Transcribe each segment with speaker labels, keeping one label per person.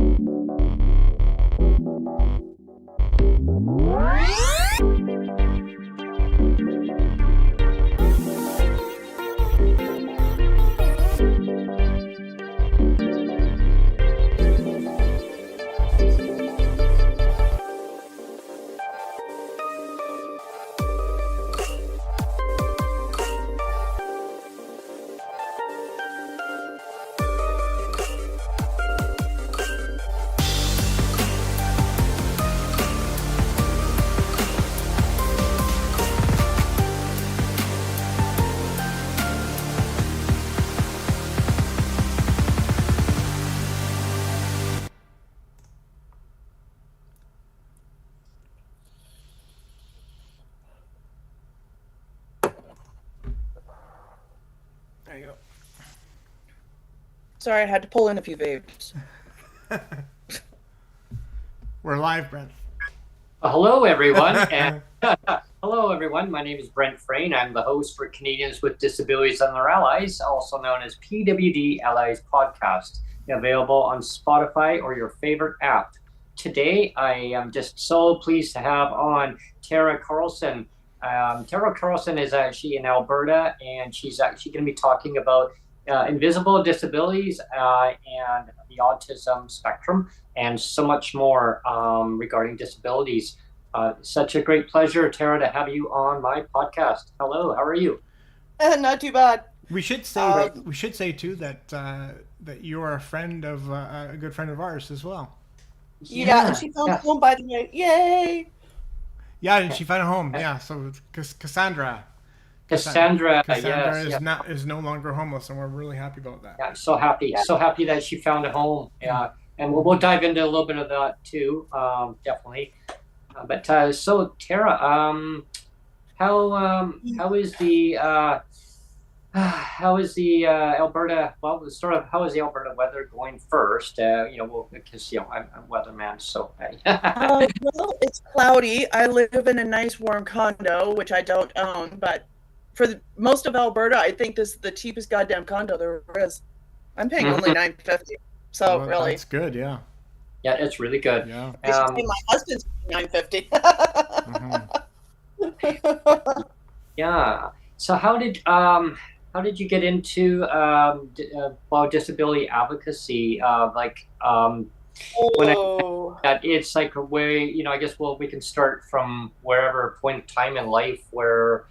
Speaker 1: There you go.
Speaker 2: Sorry, I had to pull in a few vapes.
Speaker 1: We're live, Brent.
Speaker 3: Hello, everyone. And hello, everyone. My name is Brent Frain. I'm the host for Canadians with Disabilities and Their Allies, also known as PWD Allies podcast, available on Spotify or your favorite app. Today, I am just so pleased to have on Tarra Carlson. Tarra Carlson is actually in Alberta, and she's actually going to be talking about invisible disabilities and the autism spectrum, and so much more regarding disabilities. Such a great pleasure, Tarra, to have you on my podcast. Hello, how are you?
Speaker 2: Not too bad.
Speaker 1: We should say too that that you are a friend of a good friend of ours as well.
Speaker 2: Yeah, and she found home, by the way. Yay!
Speaker 1: Yeah, and she found a home. Yeah, so Cassandra
Speaker 3: Yes.
Speaker 1: is no longer homeless, and we're really happy about that.
Speaker 3: Yeah, I'm so happy. Yeah. So happy that she found a home. Yeah, and we'll dive into a little bit of that too, definitely. But so Tarra, how is the Alberta? Well, sort of how is the Alberta weather going first? Because I'm a weatherman, so.
Speaker 2: Well, it's cloudy. I live in a nice warm condo, which I don't own, but for most of Alberta, I think this is the cheapest goddamn condo there is. I'm paying only $950, so well, really,
Speaker 1: that's good. Yeah.
Speaker 3: Yeah, it's really good.
Speaker 1: Yeah.
Speaker 2: I should say my husband's $950.
Speaker 3: Yeah. So how did you get into disability advocacy? When it's like a way, I guess, we can start from wherever point in time in life where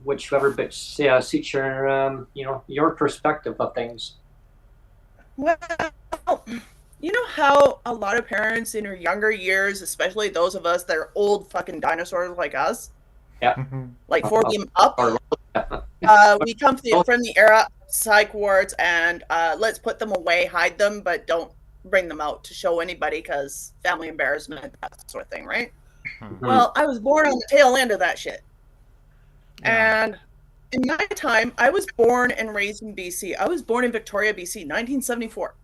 Speaker 3: whichever bit suits your your perspective of things.
Speaker 2: Well, you know how a lot of parents in their younger years, especially those of us that are old fucking dinosaurs like us, like 40 and up, we come from the era of psych wards and let's put them away, hide them, but don't bring them out to show anybody because family embarrassment, that sort of thing, right? Well, I was born on the tail end of that shit. And in my time, I was born and raised in BC. I was born in Victoria, BC, 1974.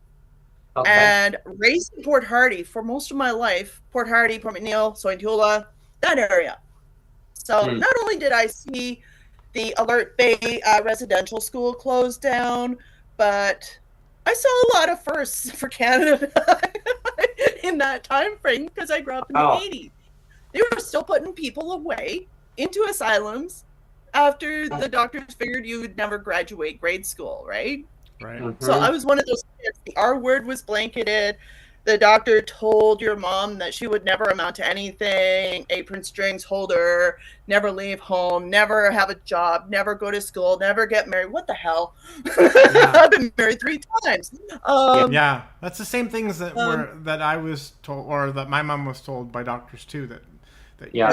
Speaker 2: Okay. And raised in Port Hardy for most of my life. Port Hardy, Port McNeill, Sointula, that area. So not only did I see the Alert Bay residential school closed down, but I saw a lot of firsts for Canada in that time frame because I grew up in the 80s. They were still putting people away into asylums after the doctors figured you would never graduate grade school, right?
Speaker 1: Right.
Speaker 2: So I was one of those kids. The R word was blanketed. The doctor told your mom that she would never amount to anything, apron strings holder, never leave home, never have a job, never go to school, never get married. What the hell? Yeah. I've been married 3 times.
Speaker 1: Yeah, that's the same things that I was told, or that my mom was told by doctors too, that your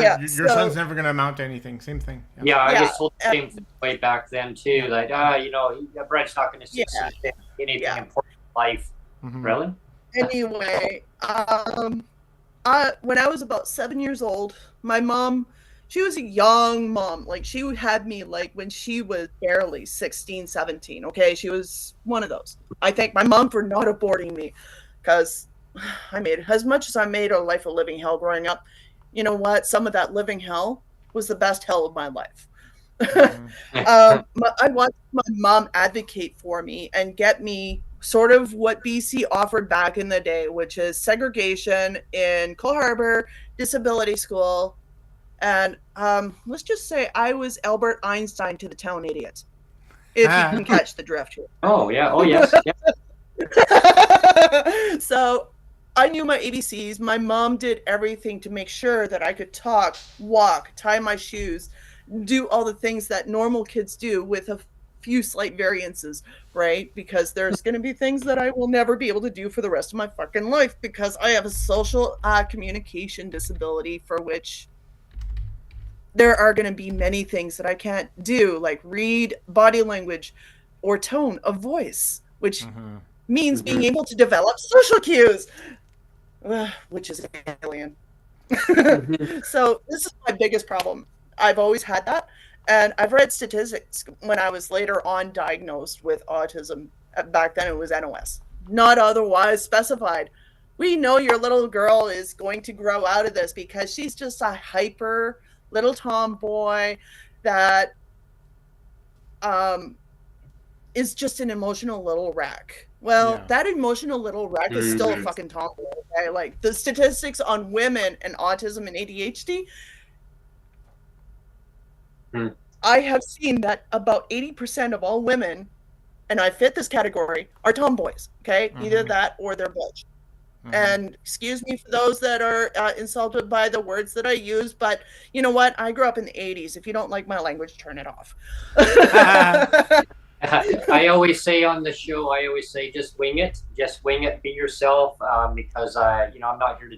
Speaker 1: son's never going to amount to anything. Same thing.
Speaker 3: Yeah, I was told the same thing way back then too. Like, Brent's not going to succeed in anything important in life. Really?
Speaker 2: Anyway, when I was about 7 years old, my mom, she was a young mom. Like, she had me like when she was barely 16, 17. Okay, she was one of those. I thank my mom for not aborting me, because I made, as much as I made a life a living hell growing up, you know what? Some of that living hell was the best hell of my life. I watched my mom advocate for me and get me sort of what BC offered back in the day, which is segregation in Cole Harbour Disability School. And let's just say I was Albert Einstein to the town idiots, if you can catch the drift here.
Speaker 3: Oh, yeah. Oh, yes. Yeah.
Speaker 2: So I knew my ABCs. My mom did everything to make sure that I could talk, walk, tie my shoes, do all the things that normal kids do with a few slight variances, right? Because there's going to be things that I will never be able to do for the rest of my fucking life because I have a social communication disability for which there are going to be many things that I can't do, like read body language or tone of voice, which means being able to develop social cues, which is alien. So this is my biggest problem. I've always had that. And I've read statistics when I was later on diagnosed with autism. Back then it was NOS, not otherwise specified. We know your little girl is going to grow out of this because she's just a hyper little tomboy that is just an emotional little wreck. Well, that emotional little wreck is still a fucking tomboy. Okay? Like the statistics on women and autism and ADHD, I have seen that about 80% of all women, and I fit this category, are tomboys. Okay, either that or they're butch. And excuse me for those that are insulted by the words that I use, but you know what? I grew up in the 80s. If you don't like my language, turn it off.
Speaker 3: I always say on the show, just wing it, be yourself, because I'm not here to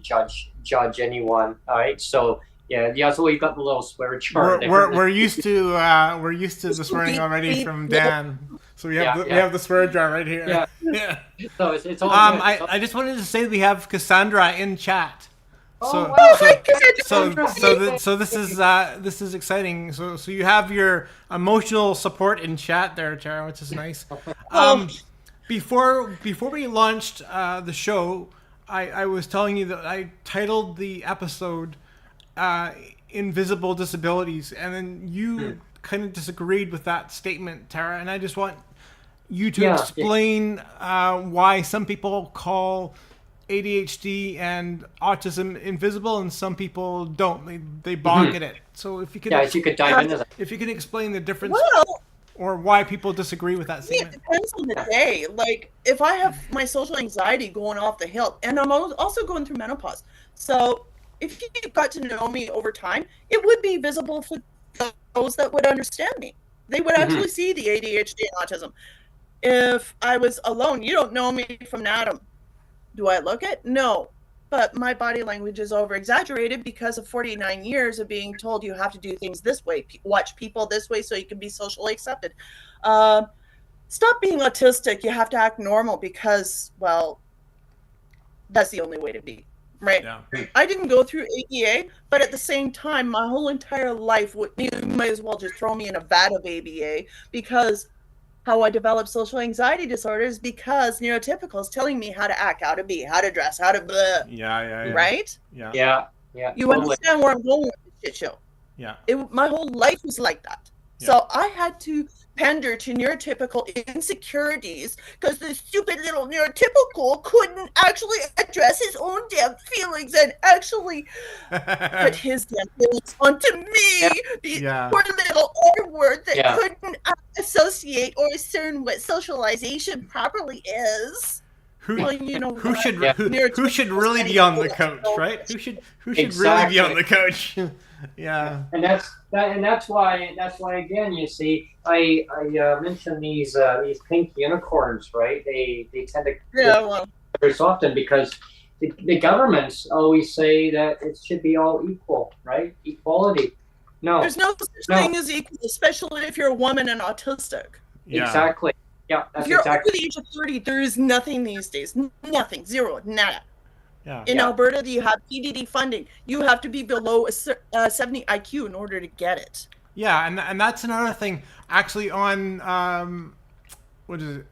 Speaker 3: judge anyone. All right, so. Yeah. So we've got the little swear chart.
Speaker 1: We're used to the swearing already from Dan. So we have the swear jar right here.
Speaker 3: Yeah. So it's all.
Speaker 1: I just wanted to say we have Cassandra in chat. So this is exciting. So you have your emotional support in chat there, Tarra, which is nice. Before we launched the show, I was telling you that I titled the episode invisible disabilities, and then you kind of disagreed with that statement, Tarra, and I just want you to explain why some people call ADHD and autism invisible and some people don't. They balk at it. So if you could
Speaker 3: dive into that.
Speaker 1: If you can explain the difference or why people disagree with that statement.
Speaker 2: It depends on the day. Like if I have my social anxiety going off the hill, and I'm also going through menopause, so if you got to know me over time, it would be visible for those that would understand me. They would actually see the ADHD and autism. If I was alone, you don't know me from Adam. Do I look it? No. But my body language is over-exaggerated because of 49 years of being told you have to do things this way, watch people this way so you can be socially accepted. Stop being autistic. You have to act normal because, well, that's the only way to be. Right. Yeah. I didn't go through ABA, but at the same time, my whole entire life, you might as well just throw me in a vat of ABA, because how I developed social anxiety disorders because neurotypical is telling me how to act, how to be, how to dress, how to blah.
Speaker 1: Yeah.
Speaker 2: Right?
Speaker 3: Yeah.
Speaker 2: You understand where I'm going with this shit show.
Speaker 1: Yeah.
Speaker 2: My whole life was like that. Yeah. So I had to pander to neurotypical insecurities because the stupid little neurotypical couldn't actually address his own damn feelings and actually put his damn feelings onto me. The poor little R word that couldn't associate or discern what socialization properly is.
Speaker 1: Who should really be on the couch, right? Who should really be on the couch? Yeah,
Speaker 3: and that's why again, you see, I mentioned these pink unicorns, right? They tend to very often because the governments always say that it should be all equal, right? Equality. No,
Speaker 2: there's no such thing as equal, especially if you're a woman and autistic.
Speaker 3: Yeah. Exactly. Yeah, that's
Speaker 2: if you're
Speaker 3: exactly.
Speaker 2: over the age of 30, there is nothing these days. Nothing. Zero. Nada.
Speaker 1: Yeah.
Speaker 2: In Alberta, you have PWD funding. You have to be below a 70 IQ in order to get it.
Speaker 1: Yeah, and that's another thing. Actually, on what is it?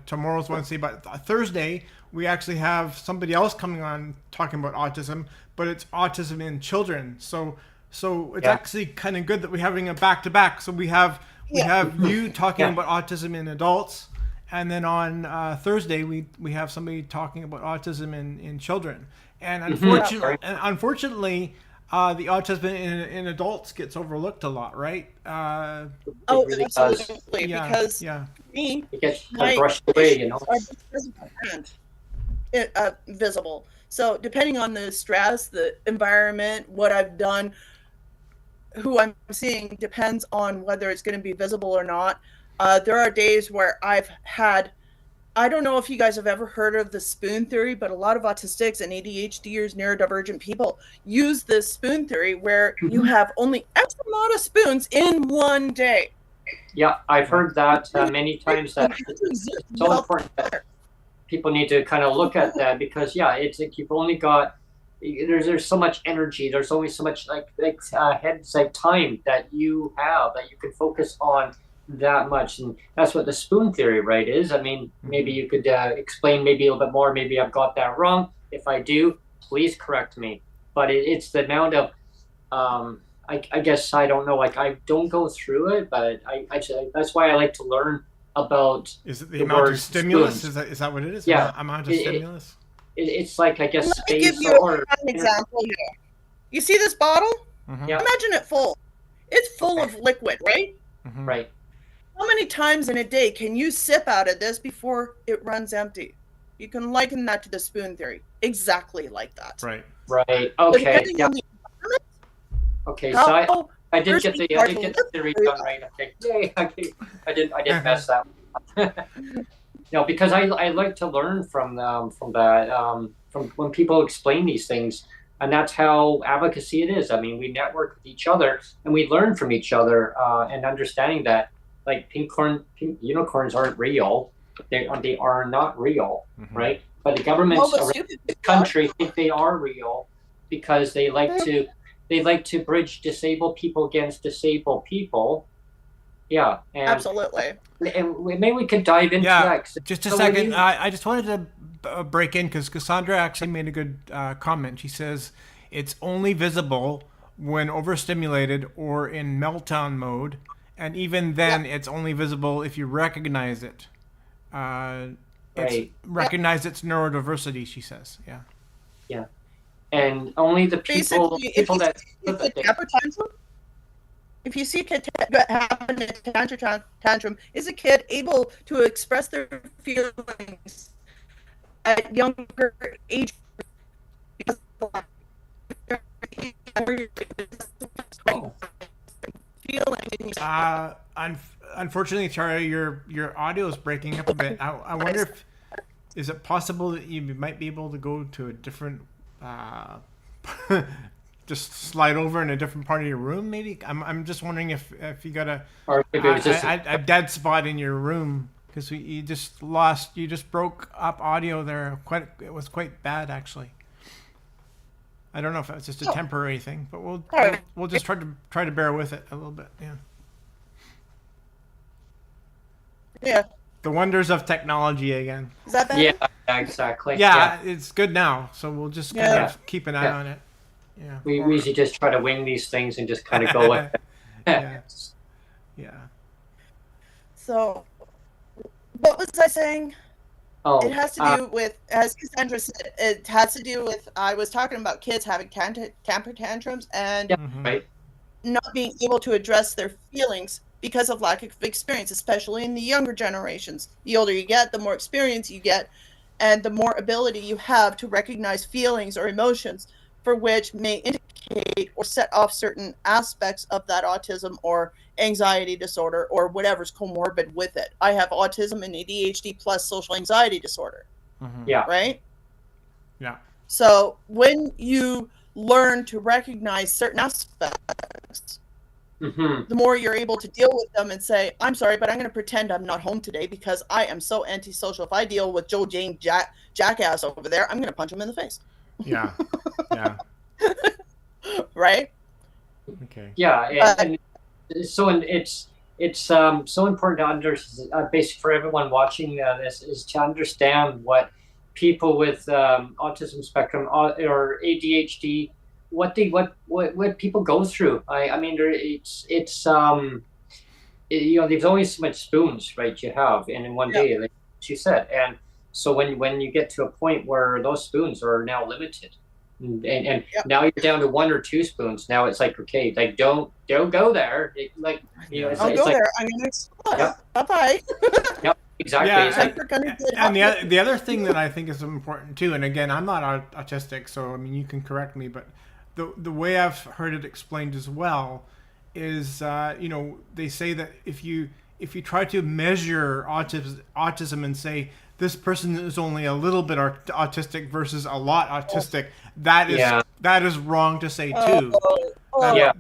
Speaker 1: Tomorrow's Wednesday, but Thursday we actually have somebody else coming on talking about autism, but it's autism in children. So it's actually kind of good that we're having a back to back. So we have you talking about autism in adults, and then on Thursday we have somebody talking about autism in children. And unfortunately, the autism in adults gets overlooked a lot, right?
Speaker 3: Really
Speaker 2: absolutely.
Speaker 1: Yeah,
Speaker 2: Because
Speaker 1: yeah.
Speaker 2: me,
Speaker 3: it gets kind of brushed away, you know.
Speaker 2: are visible and visible. So depending on the stress, the environment, what I've done, who I'm seeing depends on whether it's going to be visible or not. There are days where I've had, I don't know if you guys have ever heard of the spoon theory, but a lot of autistics and ADHDers, neurodivergent people use this spoon theory where you have only X amount of spoons in one day.
Speaker 3: Yeah, I've heard that many times. That it's so important that people need to kind of look at that, because it's like you've only got there's so much energy. There's only so much time that you have that you can focus on that much, and that's what the spoon theory, right, is. I mean, maybe you could explain maybe a little bit more. Maybe I've got that wrong. If I do, please correct me. But it's the amount of I guess I don't know. Like, I don't go through it, but I that's why I like to learn about.
Speaker 1: Is it the amount of stimulus?
Speaker 3: Spoons.
Speaker 1: Is that what it is?
Speaker 3: Yeah,
Speaker 1: amount of stimulus.
Speaker 3: It's like, I guess,
Speaker 2: Let me
Speaker 3: space
Speaker 2: give you an example here. You see this bottle?
Speaker 3: Yeah.
Speaker 2: Imagine it full. It's full of liquid, right?
Speaker 3: Right.
Speaker 2: How many times in a day can you sip out of this before it runs empty? You can liken that to the spoon theory. Exactly like that.
Speaker 1: Right.
Speaker 3: Okay.
Speaker 2: Depending
Speaker 3: Yeah.
Speaker 2: on the environment,
Speaker 3: Okay. So I did get the theory done right. Okay. Yay. Okay. I didn't mess that up. No, because I like to learn from that, from when people explain these things, and that's how advocacy it is. I mean, we network with each other and we learn from each other, and understanding that, like, pink unicorns aren't real. They are not real, right? But the governments around the country think they are real, because they like to bridge disabled people against disabled people. Yeah, and
Speaker 2: absolutely.
Speaker 3: And maybe we could dive into that.
Speaker 1: Just a second. I just wanted to break in because Cassandra actually made a good comment. She says it's only visible when overstimulated or in meltdown mode, and even then, it's only visible if you recognize it. Recognize its neurodiversity. She says,
Speaker 3: yeah, and only the people that.
Speaker 2: If you see a kid having a tantrum, is a kid able to express their feelings at younger age?
Speaker 1: Unfortunately, Tarra, your audio is breaking up a bit. I wonder if is it possible that you might be able to go to a different. Just slide over in a different part of your room, maybe. I'm just wondering if you got a dead spot in your room, because you just broke up audio there. It was quite bad, actually. I don't know if it's just a temporary thing, but we'll just try to bear with it a little bit.
Speaker 2: Yeah.
Speaker 1: The wonders of technology again.
Speaker 2: Is that better?
Speaker 3: Yeah, exactly.
Speaker 1: Yeah, it's good now, so we'll just kind of keep an eye on it. Yeah.
Speaker 3: We usually just try to wing these things and just kind of go with it.
Speaker 1: Yeah.
Speaker 2: So, what was I saying?
Speaker 3: Oh,
Speaker 2: it has to do with, as Cassandra said, it has to do with, I was talking about kids having temper tantrums and not being able to address their feelings because of lack of experience, especially in the younger generations. The older you get, the more experience you get, and the more ability you have to recognize feelings or emotions for which may indicate or set off certain aspects of that autism or anxiety disorder or whatever's comorbid with it. I have autism and ADHD plus social anxiety disorder.
Speaker 3: Yeah.
Speaker 2: Right?
Speaker 1: Yeah.
Speaker 2: So when you learn to recognize certain aspects, the more you're able to deal with them and say, I'm sorry, but I'm going to pretend I'm not home today because I am so antisocial. If I deal with Joe Jane jackass over there, I'm going to punch him in the face.
Speaker 1: Yeah.
Speaker 2: Right.
Speaker 1: Okay.
Speaker 3: Yeah, and so it's so important to understand. Basically, for everyone watching this, is to understand what people with autism spectrum or ADHD, what people go through. I mean, it's there's only so much spoons, right? You have, and in one day, like, you said. And so when you get to a point where those spoons are now limited, and now you're down to 1 or 2 spoons, now it's like, okay, like don't go there. It's
Speaker 2: I'll go there. I'm gonna explode. Yep. Bye-bye.
Speaker 3: Yep, exactly.
Speaker 1: Yeah,
Speaker 3: It's like,
Speaker 1: and the other thing that I think is important too, and again, I'm not autistic, so I mean you can correct me, but the way I've heard it explained as well is they say that if you try to measure autism and say this person is only a little bit autistic versus a lot autistic, that is wrong to say too.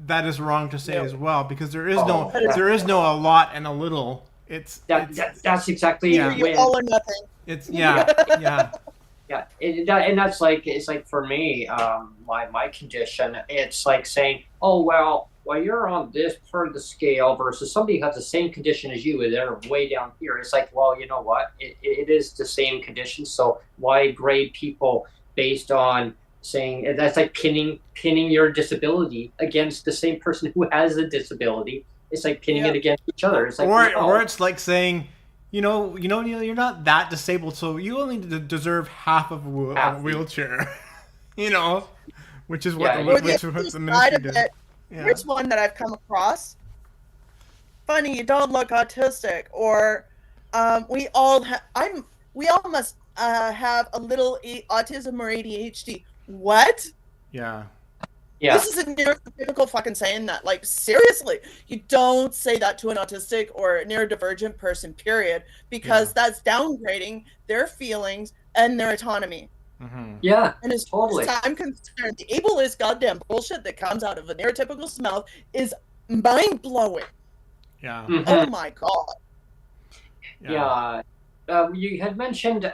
Speaker 1: That is wrong to say as well, because there is no a lot and a little.
Speaker 3: That's exactly
Speaker 2: all or nothing.
Speaker 1: It's
Speaker 3: and that's like, it's like for me, my condition, it's like saying, oh well, you're on this part of the scale versus somebody who has the same condition as you and they're way down here. It's like, well, you know what? It is the same condition. So why grade people based on saying that's like pinning your disability against the same person who has a disability? It's like pinning it against each other. It's like,
Speaker 1: or it's like saying, you're not that disabled, so you only deserve half of a wheelchair. Which is what the ministry did.
Speaker 2: Here's one that I've come across. Funny, you don't look autistic, or we all must have a little autism or ADHD. What?
Speaker 1: Yeah.
Speaker 2: This is a neurotypical fucking saying that. Like, seriously, you don't say that to an autistic or a neurodivergent person, period, because that's downgrading their feelings and their autonomy.
Speaker 3: Mm-hmm. Yeah,
Speaker 2: and as
Speaker 3: totally.
Speaker 2: far as I'm concerned, the ableist goddamn bullshit that comes out of a neurotypical's mouth is mind-blowing.
Speaker 1: Yeah.
Speaker 3: Mm-hmm.
Speaker 2: Oh my god.
Speaker 3: Yeah. You had mentioned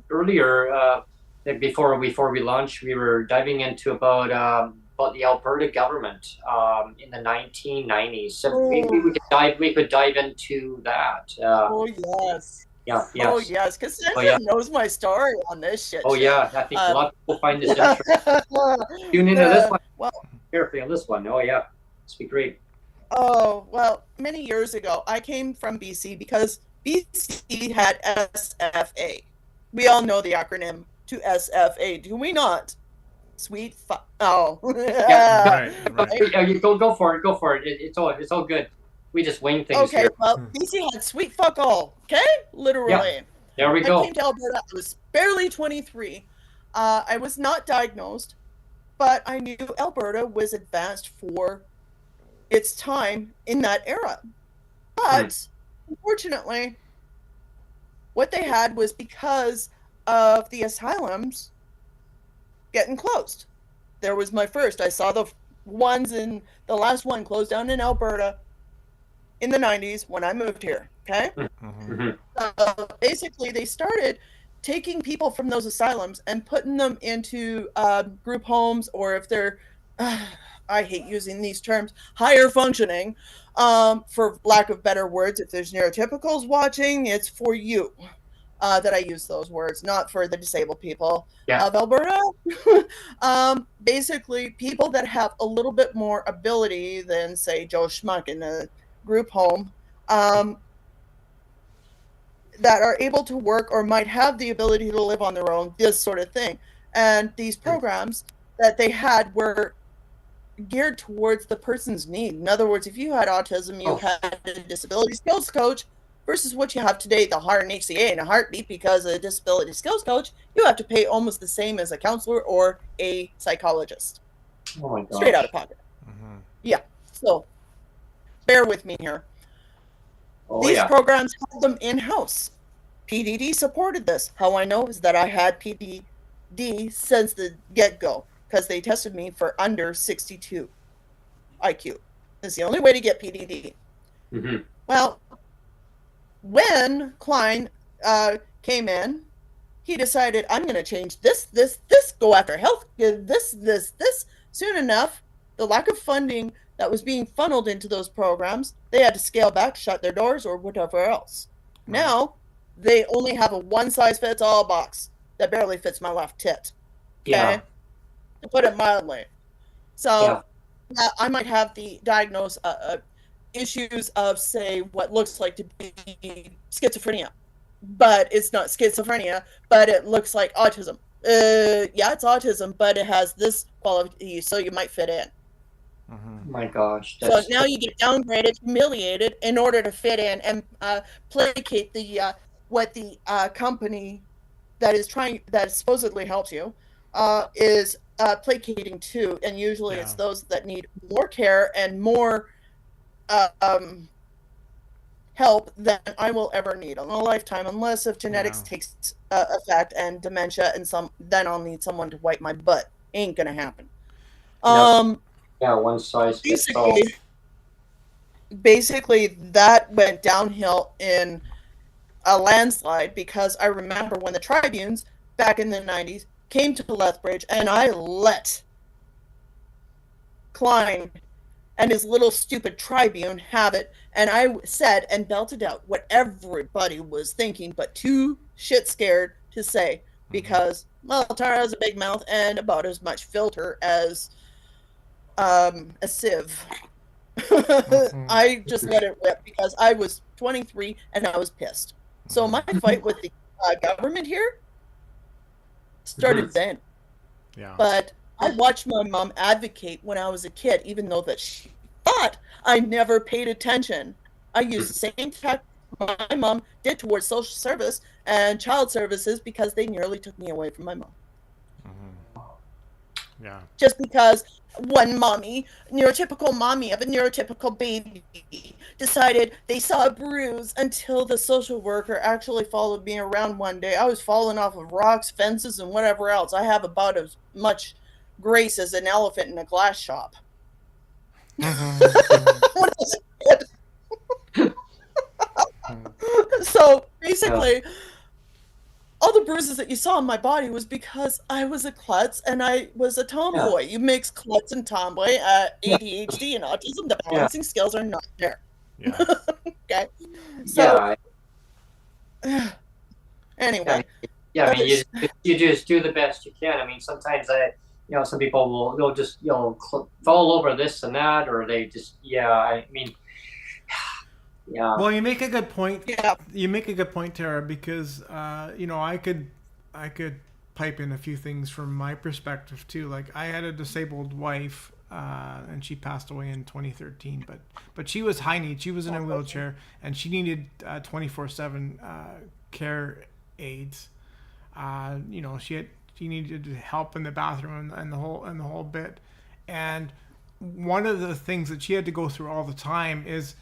Speaker 3: earlier that before we launched, we were diving into about the Alberta government in the 1990s. So maybe we could dive into that.
Speaker 2: Oh yes.
Speaker 3: Yeah.
Speaker 2: Oh yes, because Sandra knows my story on this shit.
Speaker 3: Oh yeah, I think a lot of people find this interesting. Tune into this one. Well, carefully on this one. Oh yeah, this will be great.
Speaker 2: Oh well, many years ago, I came from BC because BC had SFA. We all know the acronym to SFA, do we not? Sweet oh.
Speaker 3: Yeah, right. Go for it. Go for it. It's all good. We just wing things here.
Speaker 2: Okay, well, BC had sweet fuck all. Okay, literally.
Speaker 3: Yeah. There we go.
Speaker 2: I came to Alberta. I was barely 23. I was not diagnosed, but I knew Alberta was advanced for its time in that era. But unfortunately, what they had was because of the asylums getting closed. There was my first. I saw the last one closed down in Alberta in the 90s when I moved here. Okay. Mm-hmm. Basically, they started taking people from those asylums and putting them into group homes, or if they're, I hate using these terms, higher functioning, for lack of better words. If there's neurotypicals watching, it's for you that I use those words, not for the disabled people of Alberta. Basically, people that have a little bit more ability than, say, Joe Schmuck in a group home, that are able to work or might have the ability to live on their own, this sort of thing. And these programs that they had were geared towards the person's need. In other words, if you had autism, you had a disability skills coach, versus what you have today, the heart and HCA in a heartbeat, because a disability skills coach, you have to pay almost the same as a counselor or a psychologist.
Speaker 3: Oh my gosh.
Speaker 2: Straight out of pocket. Mm-hmm. Yeah. So bear with me here. These programs had them in-house. PDD supported this. How I know is that I had PDD since the get-go, because they tested me for under 62 IQ. It's the only way to get PDD. Mm-hmm. Well, when Klein came in, he decided, I'm going to change this, go after health, this. Soon enough, the lack of funding that was being funneled into those programs, they had to scale back, shut their doors, or whatever else. Mm-hmm. Now, they only have a one-size-fits-all box that barely fits my left tit. Okay? Yeah. To put it mildly. So, I might have the diagnosed issues of, say, what looks like to be schizophrenia. but it's not schizophrenia, but it looks like autism. Yeah, it's autism, but it has this quality, so you might fit in.
Speaker 3: Mm-hmm. My gosh.
Speaker 2: So now you get downgraded, humiliated in order to fit in and placate the what the company that supposedly helps you is placating to, and usually it's those that need more care and more help than I will ever need in a lifetime, unless if genetics takes effect and dementia and then I'll need someone to wipe my butt. Ain't gonna happen.
Speaker 3: Yeah, one size fits all.
Speaker 2: Basically, that went downhill in a landslide because I remember when the tribunes back in the 90s came to Lethbridge and I let Klein and his little stupid tribune have it, and I said and belted out what everybody was thinking but too shit scared to say because, well, Tarra has a big mouth and about as much filter as a sieve. I just let it rip because I was 23 and I was pissed. So my fight with the government here started then.
Speaker 1: Yeah.
Speaker 2: But I watched my mom advocate when I was a kid, even though that she thought I never paid attention. I used the same tactics my mom did towards social service and child services because they nearly took me away from my mom.
Speaker 1: Yeah.
Speaker 2: Just because one mommy, neurotypical mommy of a neurotypical baby, decided they saw a bruise until the social worker actually followed me around one day. I was falling off of rocks, fences, and whatever else. I have about as much grace as an elephant in a glass shop. So basically, all the bruises that you saw on my body was because I was a klutz and I was a tomboy. You mix klutz and tomboy, ADHD and autism, the balancing skills are not there.
Speaker 1: Yeah.
Speaker 2: Okay. So, anyway.
Speaker 3: Yeah, I mean, you just do the best you can. I mean, sometimes some people they'll just fall over this and that, or they just I mean. Yeah.
Speaker 1: Well, you make a good point.
Speaker 2: Yeah.
Speaker 1: You make a good point, Tarra, because I could pipe in a few things from my perspective too. Like I had a disabled wife, and she passed away in 2013. But she was high need. She was in a wheelchair, and she needed 24/7 care aids. She needed help in the bathroom and the whole bit. And one of the things that she had to go through all the time is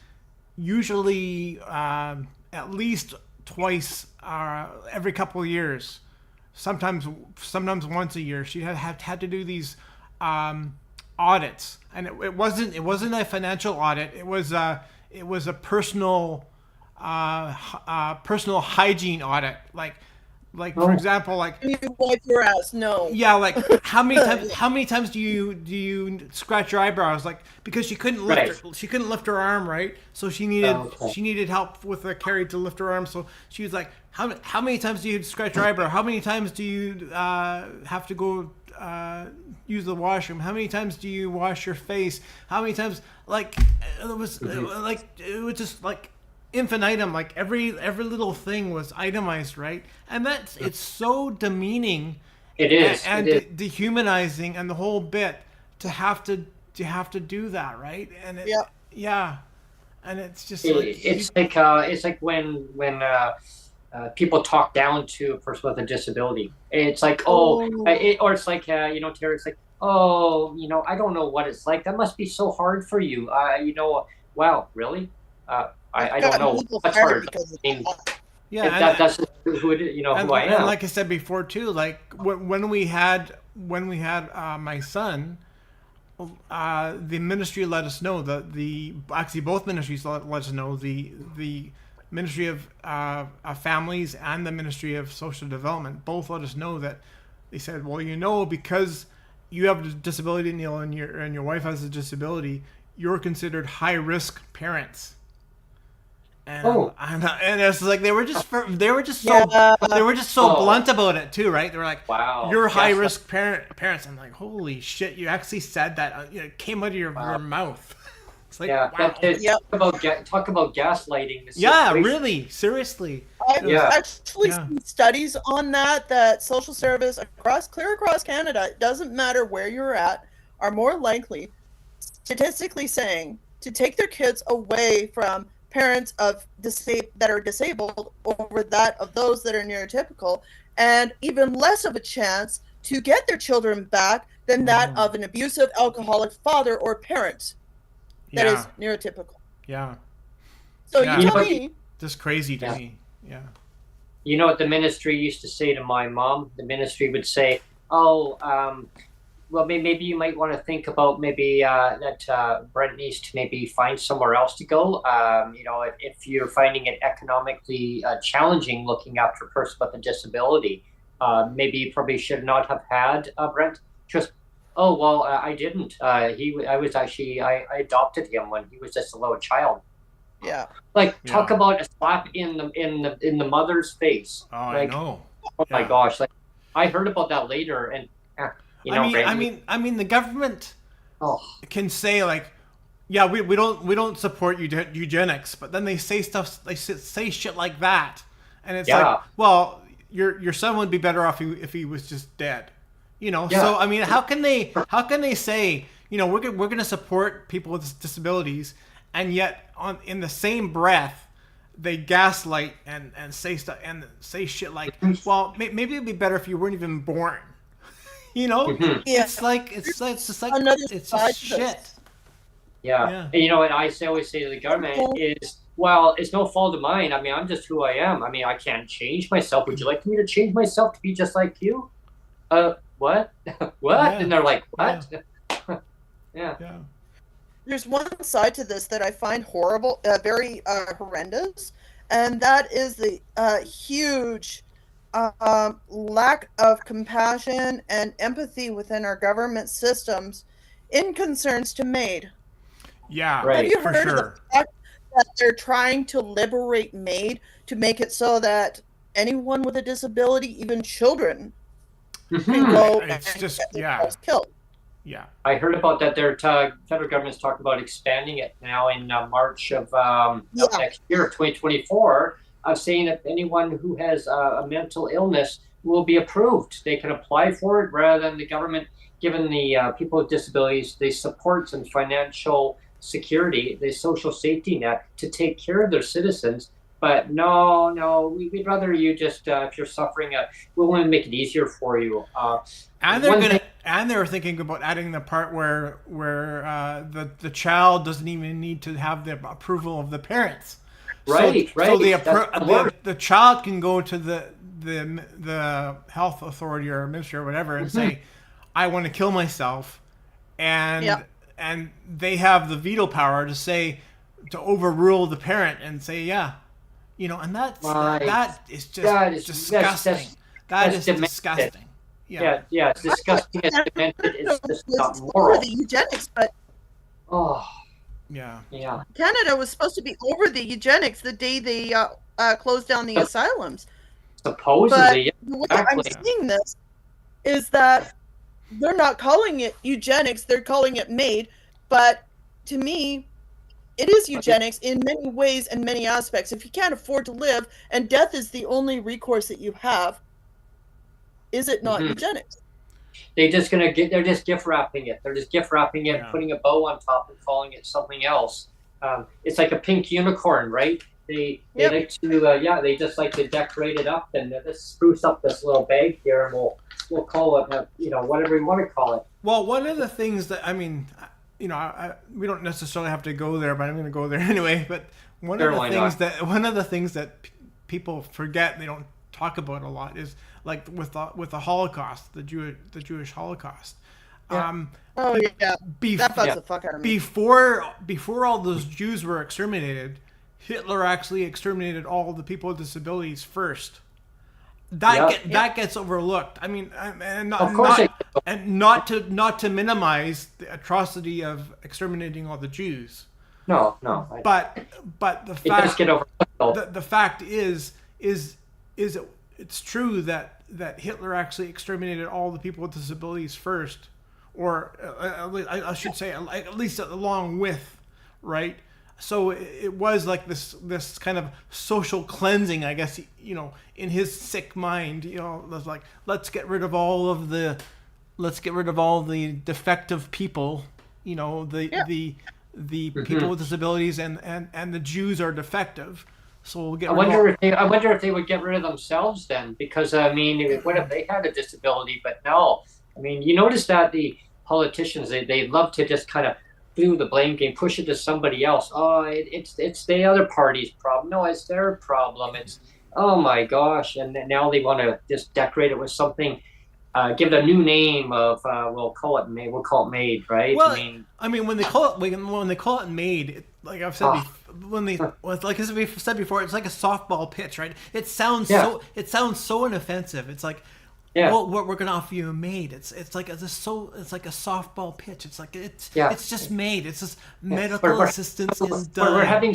Speaker 1: usually at least twice every couple of years, sometimes once a year, she had to do these audits, and it wasn't a financial audit. It was a personal hygiene audit, like for example, like
Speaker 2: you wipe your ass. No.
Speaker 1: Yeah, like how many times do you scratch your eyebrows? Like because she couldn't lift her arm, right? So she needed help with a carry to lift her arm. So she was like, how many times do you scratch your eyebrow? How many times do you have to go use the washroom? How many times do you wash your face? How many times? Like it was just like infinitum. Like every little thing was itemized, right? And it's so demeaning.
Speaker 3: It is
Speaker 1: and dehumanizing and the whole bit to have to do that, right? And and it's just
Speaker 3: it's like when people talk down to a person with a disability. It's like or it's like Terry, it's like I don't know what it's like. That must be so hard for you. Wow, really? I don't know what's hard. That's who it is, who I am.
Speaker 1: And like I said before too, like when we had my son, the ministry let us know that actually both ministries let us know, the Ministry of Families and the Ministry of Social Development both let us know that they said, well, because you have a disability, Neil, and your wife has a disability, you're considered high risk parents. And it's like they were just so blunt about it too, right? They were like, "Wow, you're high risk parents." I'm like, "Holy shit! You actually said that. It came out of your mouth." It's like,
Speaker 3: Yeah,
Speaker 1: wow.
Speaker 3: talk about gaslighting. The
Speaker 1: Yeah,
Speaker 3: situation.
Speaker 1: really, seriously.
Speaker 2: I've
Speaker 3: Yeah.
Speaker 2: actually seen studies on that social service clear across Canada, it doesn't matter where you're at, are more likely, statistically saying, to take their kids away from parents that are disabled over that of those that are neurotypical, and even less of a chance to get their children back than that of an abusive alcoholic father or parent that is neurotypical.
Speaker 1: Yeah.
Speaker 2: So you tell me.
Speaker 1: Just crazy to me. Yeah.
Speaker 3: You know what the ministry used to say to my mom? The ministry would say, well, maybe you might want to think about maybe that Brent needs to maybe find somewhere else to go. If you're finding it economically challenging looking after a person with a disability, maybe you probably should not have had Brent. Just, I didn't. I adopted him when he was just a little child.
Speaker 2: Yeah.
Speaker 3: Talk about a slap in the mother's face.
Speaker 1: Oh, I know.
Speaker 3: Oh my gosh! I heard about that later, and
Speaker 1: I mean, the government can say we don't support eugenics, but then they say stuff, they say shit like that, and it's like, well, your son would be better off if he was just dead, So I mean, how can they say, we're gonna support people with disabilities, and yet in the same breath they gaslight and say stuff and say shit like, well, maybe it'd be better if you weren't even born. It's just shit.
Speaker 3: Yeah. And what I always say to the government is, well, it's no fault of mine. I mean, I'm just who I am. I mean, I can't change myself. Would you like me to change myself to be just like you? What? What? Yeah. And they're like, what? Yeah.
Speaker 2: There's one side to this that I find horrible, very horrendous, and that is the huge lack of compassion and empathy within our government systems in concerns to MAiD.
Speaker 1: Yeah,
Speaker 2: right. Have you heard of the fact that they're trying to liberate MAiD to make it so that anyone with a disability, even children, can go and get themselves killed?
Speaker 1: Yeah,
Speaker 3: I heard about that. Their federal government's talking about expanding it now in March of next year, 2024. Of saying that anyone who has a mental illness will be approved. They can apply for it rather than the government giving the people with disabilities the supports and financial security, the social safety net to take care of their citizens. But no, we'd rather you just, if you're suffering, we want to make it easier for you.
Speaker 1: And they're thinking about adding the part where the child doesn't even need to have the approval of the parents.
Speaker 3: Right.
Speaker 1: So the child can go to the health authority or ministry or whatever and say, I want to kill myself, and they have the veto power to overrule the parent and say, and that is just disgusting. That is disgusting.
Speaker 3: Yeah, it's disgusting. It's demented. It's just not moral.
Speaker 2: The eugenics, but
Speaker 1: Yeah.
Speaker 2: Canada was supposed to be over the eugenics the day they closed down the asylums.
Speaker 3: Supposedly,
Speaker 2: but the way I'm seeing this is that they're not calling it eugenics; they're calling it MAiD. But to me, it is eugenics in many ways and many aspects. If you can't afford to live and death is the only recourse that you have, is it not eugenics?
Speaker 3: They're just gift wrapping it. They're just gift wrapping it, putting a bow on top and calling it something else. It's like a pink unicorn, right? They like to they just like to decorate it up and just spruce up this little bag here, and we'll call it whatever we want to call it.
Speaker 1: Well, one of the things that we don't necessarily have to go there, but I'm going to go there anyway. But one of the things that people forget, they don't talk about a lot, is like with the Holocaust, the Jewish Holocaust.
Speaker 2: That bugs the fuck out of me.
Speaker 1: Before all those Jews were exterminated, Hitler actually exterminated all the people with disabilities first. That gets overlooked. I mean, and not to minimize the atrocity of exterminating all the Jews.
Speaker 3: No.
Speaker 1: But the fact is it's true that Hitler actually exterminated all the people with disabilities first, or I should say at least along with right? So it was like this kind of social cleansing, I guess, in his sick mind, it was like, let's get rid of all the defective people, the people with disabilities, and the Jews are defective. So we'll get.
Speaker 3: I wonder if they would get rid of themselves then, because I mean, what if they had a disability? But no, I mean, you notice that the politicians they love to just kind of do the blame game, push it to somebody else. Oh, it's the other party's problem. No, it's their problem. It's, oh my gosh, and now they want to just decorate it with something. Give it a new name of we'll call it MAiD, right?
Speaker 1: Well, I mean when they call it MAiD, like I've said, like as we've said before, it's like a softball pitch, right? It sounds so inoffensive. It's like, well, we're gonna offer you a MAiD. It's like a softball pitch. It's like it's just MAiD. It's just medical assistance.
Speaker 3: We're having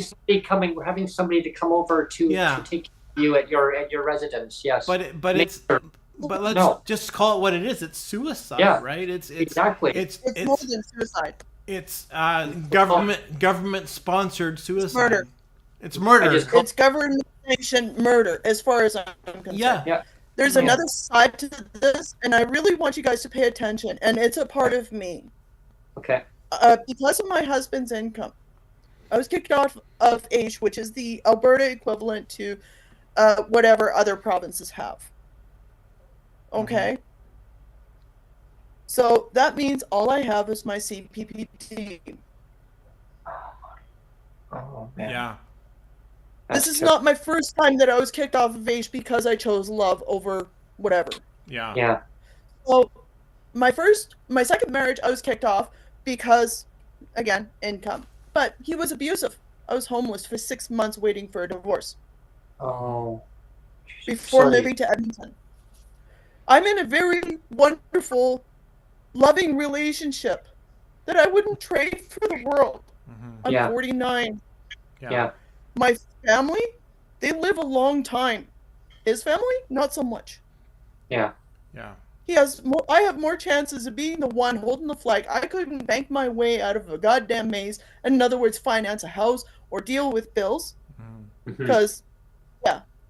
Speaker 3: somebody to come over to take you at your residence. Yes,
Speaker 1: but let's just call it what it is. It's suicide, right? It's
Speaker 3: exactly.
Speaker 2: It's more than suicide.
Speaker 1: It's government sponsored suicide.
Speaker 2: It's murder.
Speaker 1: It's murder.
Speaker 2: It's government sanctioned murder, as far as I'm concerned.
Speaker 1: Yeah.
Speaker 2: There's another side to this, and I really want you guys to pay attention. And it's a part of me.
Speaker 3: Okay.
Speaker 2: Because of my husband's income, I was kicked off of AGE, which is the Alberta equivalent to whatever other provinces have. Okay. So that means all I have is my CPPT.
Speaker 3: Oh man.
Speaker 1: Yeah.
Speaker 2: This is not my first time that I was kicked off of AGE because I chose love over whatever.
Speaker 1: Yeah.
Speaker 3: Yeah.
Speaker 2: So my second marriage, I was kicked off because, again, income. But he was abusive. I was homeless for 6 months waiting for a divorce.
Speaker 3: Oh.
Speaker 2: Before moving to Edmonton. I'm in a very wonderful, loving relationship that I wouldn't trade for the world.
Speaker 1: Mm-hmm.
Speaker 2: I'm 49.
Speaker 3: Yeah.
Speaker 2: My family, they live a long time. His family, not so much.
Speaker 3: Yeah.
Speaker 1: Yeah.
Speaker 2: I have more chances of being the one holding the flag. I couldn't bank my way out of a goddamn maze. In other words, finance a house or deal with bills. Because,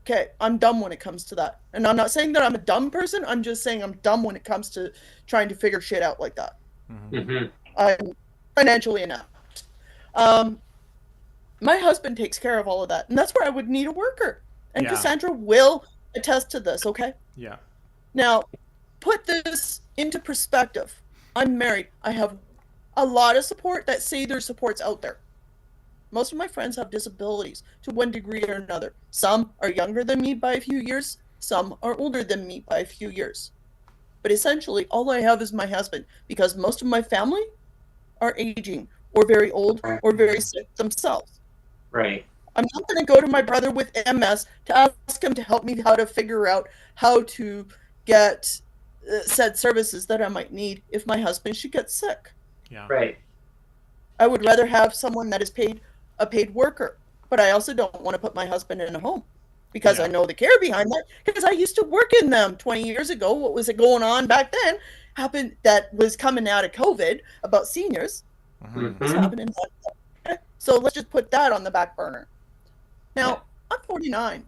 Speaker 2: okay, I'm dumb when it comes to that. And I'm not saying that I'm a dumb person. I'm just saying I'm dumb when it comes to trying to figure shit out like that. I'm financially inept. My husband takes care of all of that. And that's where I would need a worker. And Cassandra will attest to this, okay?
Speaker 1: Yeah.
Speaker 2: Now, put this into perspective. I'm married. I have a lot of support that say there's supports out there. Most of my friends have disabilities to one degree or another. Some are younger than me by a few years. Some are older than me by a few years. But essentially, all I have is my husband, because most of my family are aging or very old or very sick themselves.
Speaker 3: Right.
Speaker 2: I'm not going to go to my brother with MS to ask him to help me how to figure out how to get said services that I might need if my husband should get sick.
Speaker 1: Yeah.
Speaker 3: Right.
Speaker 2: I would rather have someone that is a paid worker, but I also don't want to put my husband in a home because I know the care behind that, because I used to work in them 20 years ago. What was it going on back then happened that was coming out of COVID about seniors. It's happening. So let's just put that on the back burner. Now, I'm 49.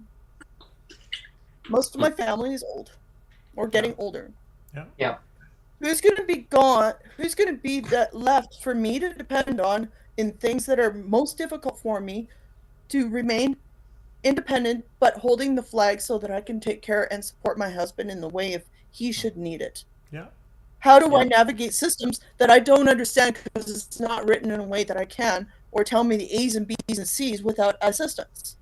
Speaker 2: Most of my family is old or getting older.
Speaker 3: Yeah.
Speaker 2: Who's going to be gone? Who's going to be that left for me to depend on in things that are most difficult for me to remain independent, but holding the flag so that I can take care and support my husband in the way if he should need it?
Speaker 1: Yeah.
Speaker 2: How do I navigate systems that I don't understand because it's not written in a way that I can, or tell me the A's and B's and C's without assistance?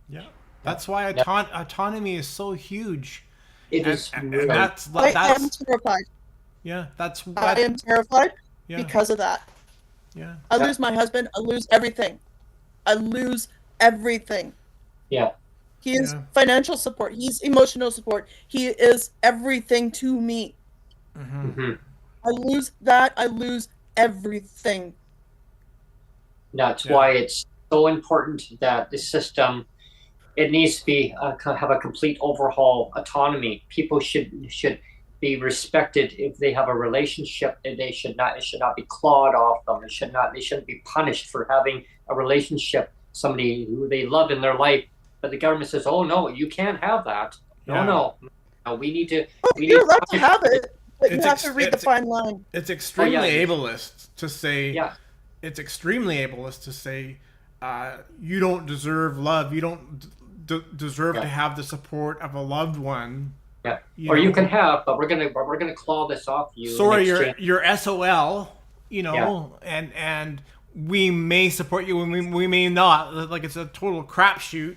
Speaker 1: Yeah. That's why autonomy is so huge.
Speaker 3: It is.
Speaker 1: And
Speaker 3: really.
Speaker 2: I am terrified.
Speaker 1: Yeah,
Speaker 2: I am terrified
Speaker 1: Yeah.
Speaker 2: because of that.
Speaker 1: Yeah.
Speaker 2: I lose my husband. I lose everything. I lose everything.
Speaker 3: Yeah.
Speaker 2: He is financial support. He's emotional support. He is everything to me. I lose that. I lose everything.
Speaker 3: That's why it's so important that the system, it needs to be have a complete overhaul. Autonomy. People should be respected if they have a relationship. And it should not be clawed off them. They shouldn't be punished for having a relationship, somebody who they love in their life. But the government says, oh no, you can't have that. No, we need to.
Speaker 2: You're allowed to have it, but you have to read the fine line.
Speaker 1: It's extremely ableist to say.
Speaker 3: Yeah.
Speaker 1: It's extremely ableist to say, you don't deserve love. You don't deserve to have the support of a loved one.
Speaker 3: Yeah. You can have, but we're gonna claw this off you.
Speaker 1: Sorry, you're SOL. And we may support you, and we may not. Like, it's a total crapshoot.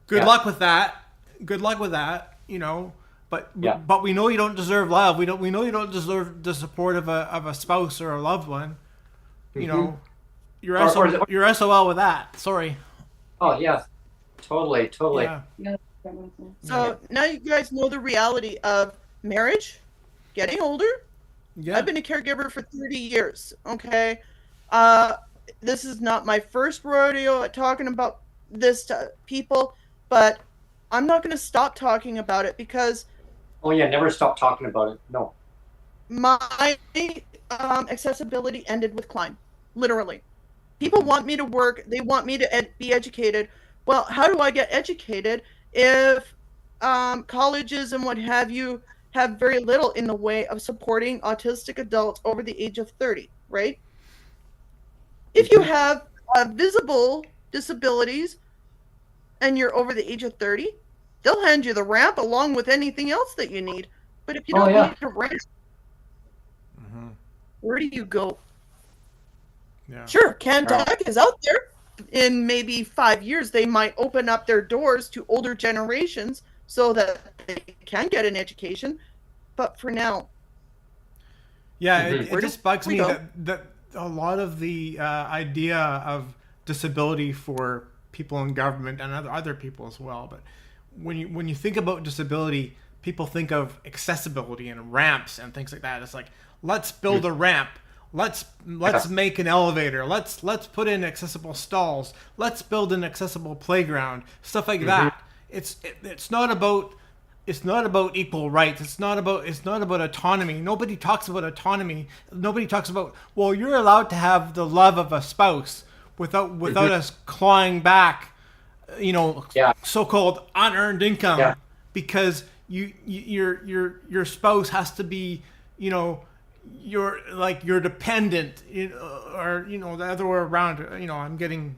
Speaker 1: Good luck with that. But we know you don't deserve love. We know you don't deserve the support of a spouse or a loved one. You're SOL with that. Sorry.
Speaker 3: Oh yeah, totally.
Speaker 1: Yeah.
Speaker 2: So now you guys know the reality of marriage, getting older. Yeah. I've been a caregiver for 30 years. Okay. This is not my first rodeo at talking about this to people, but I'm not going to stop talking about it because.
Speaker 3: Oh yeah, never stop talking about it. No.
Speaker 2: My accessibility ended with Klein, literally. People want me to work. They want me to be educated. Well, how do I get educated if colleges and what have you have very little in the way of supporting autistic adults over the age of 30, right? If you have visible disabilities and you're over the age of 30, they'll hand you the ramp along with anything else that you need. But if you don't need a ramp, where do you go?
Speaker 1: Yeah.
Speaker 2: Sure, Cantac is out there. In maybe 5 years, they might open up their doors to older generations so that they can get an education. But for now,
Speaker 1: it just bugs me that a lot of the idea of disability for people in government and other people as well. But when you think about disability, people think of accessibility and ramps and things like that. It's like, let's build a ramp. Let's make an elevator. Let's put in accessible stalls. Let's build an accessible playground. Stuff like that. It's not about equal rights. It's not about autonomy. Nobody talks about autonomy. Nobody talks about, well, you're allowed to have the love of a spouse without us clawing back, so-called unearned income because your spouse has to be, you're dependent, or the other way around. I'm getting,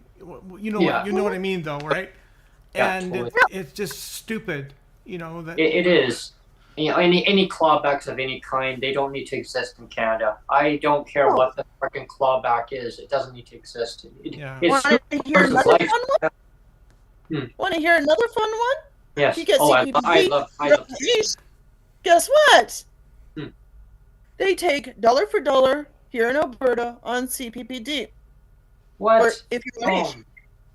Speaker 1: you know what I mean, though, right? And totally. It's just stupid, that
Speaker 3: it is. Any clawbacks of any kind, they don't need to exist in Canada. I don't care what the freaking clawback is; it doesn't need to exist.
Speaker 2: Want to hear another fun one? Want to hear another fun one?
Speaker 3: Yes.
Speaker 2: You get
Speaker 3: I love.
Speaker 2: Guess what? They take dollar for dollar here in Alberta on CPPD.
Speaker 3: What?
Speaker 2: Or if you're Irish.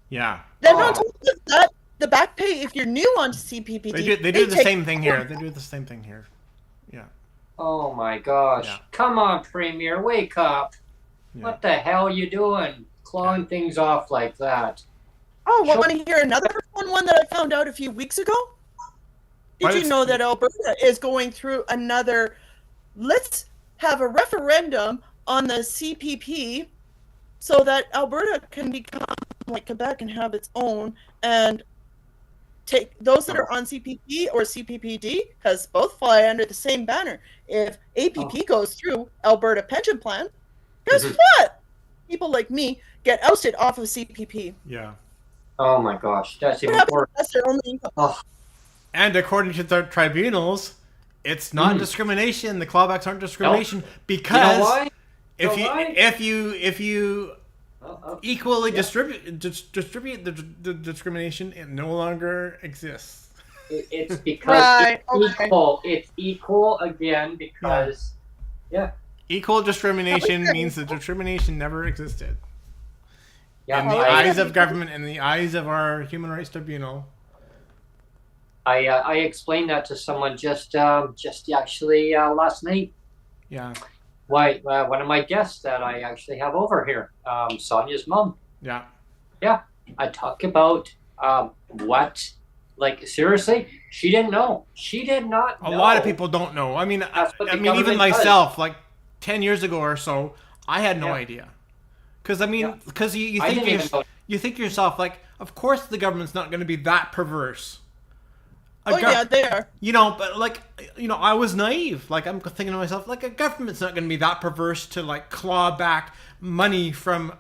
Speaker 1: Yeah.
Speaker 2: Then on top of that, the back pay if you're new on CPPD.
Speaker 1: They do the same thing here. They do the same thing here. Yeah.
Speaker 3: Oh my gosh! Yeah. Come on, Premier, wake up! Yeah. What the hell are you doing? Clawing things off like that.
Speaker 2: Oh, want to hear another fun one that I found out a few weeks ago? Did you know that Alberta is going through another? Let's have a referendum on the CPP so that Alberta can become like Quebec and have its own, and take those that are on CPP or CPPD, because both fly under the same banner. If APP goes through, Alberta Pension Plan, guess what? People like me get ousted off of CPP.
Speaker 1: Yeah.
Speaker 3: Oh my gosh, that's even worse.
Speaker 2: That's their only income. Oh.
Speaker 1: And according to the tribunals, it's not discrimination. The clawbacks aren't discrimination because if you equally distribute the discrimination, it no longer exists.
Speaker 3: It's because it's equal. It's equal again because
Speaker 1: equal discrimination means that discrimination never existed.
Speaker 3: Yeah,
Speaker 1: in the eyes of government, in the eyes of our Human Rights Tribunal.
Speaker 3: I explained that to someone just actually last night.
Speaker 1: Yeah.
Speaker 3: Why? One of my guests that I actually have over here, Sonia's mom.
Speaker 1: Yeah.
Speaker 3: Yeah. I talk about what Like, seriously, she didn't know. She did not know.
Speaker 1: A lot of people don't know. I mean, even
Speaker 3: government
Speaker 1: myself, like 10 years ago or so, I had no idea. Because because you think to yourself, like, of course the government's not going to be that perverse.
Speaker 2: Yeah, they are.
Speaker 1: But like, I was naive. Like, I'm thinking to myself, like, a government's not going to be that perverse to like claw back money from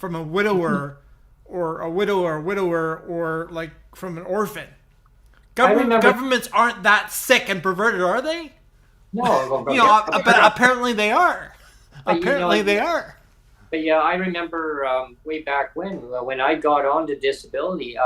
Speaker 1: a widower or a widower or like from an orphan. Governments aren't that sick and perverted, are they?
Speaker 3: No,
Speaker 1: but apparently they are. They are.
Speaker 3: But yeah, I remember way back when I got onto disability,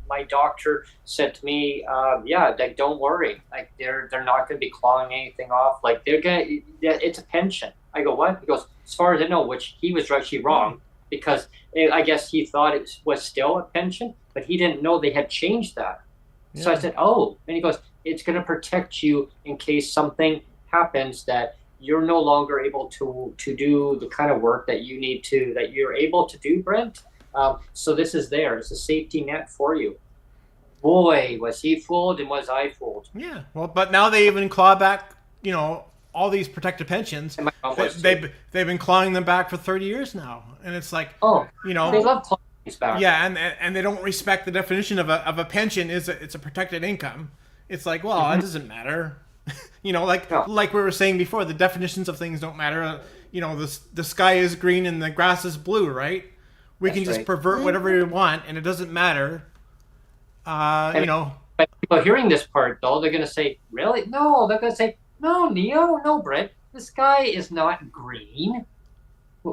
Speaker 3: my doctor said to me, like, don't worry, like they're not going to be clawing anything off, like it's a pension. I go, what? He goes, as far as I know, which he was actually wrong, because I guess he thought it was still a pension, but he didn't know they had changed that. Yeah. So I said, oh, and he goes, it's going to protect you in case something happens that you're no longer able to do the kind of work that you're able to do, Brent. So this is there. It's a safety net for you. Boy, was he fooled and was I fooled.
Speaker 1: Yeah. Well, but now they even claw back, all these protected pensions. They've been clawing them back for 30 years now. And it's like,
Speaker 3: they love clawing things back.
Speaker 1: Yeah, and they don't respect the definition of a pension. It's a protected income. It's like, well, it doesn't matter. Like we were saying before, the definitions of things don't matter. The sky is green and the grass is blue, right? We can just pervert whatever we want, and it doesn't matter.
Speaker 3: But people hearing this part, though, they're going to say, really? No, they're going to say, no, Neo, no, Brent, the sky is not green.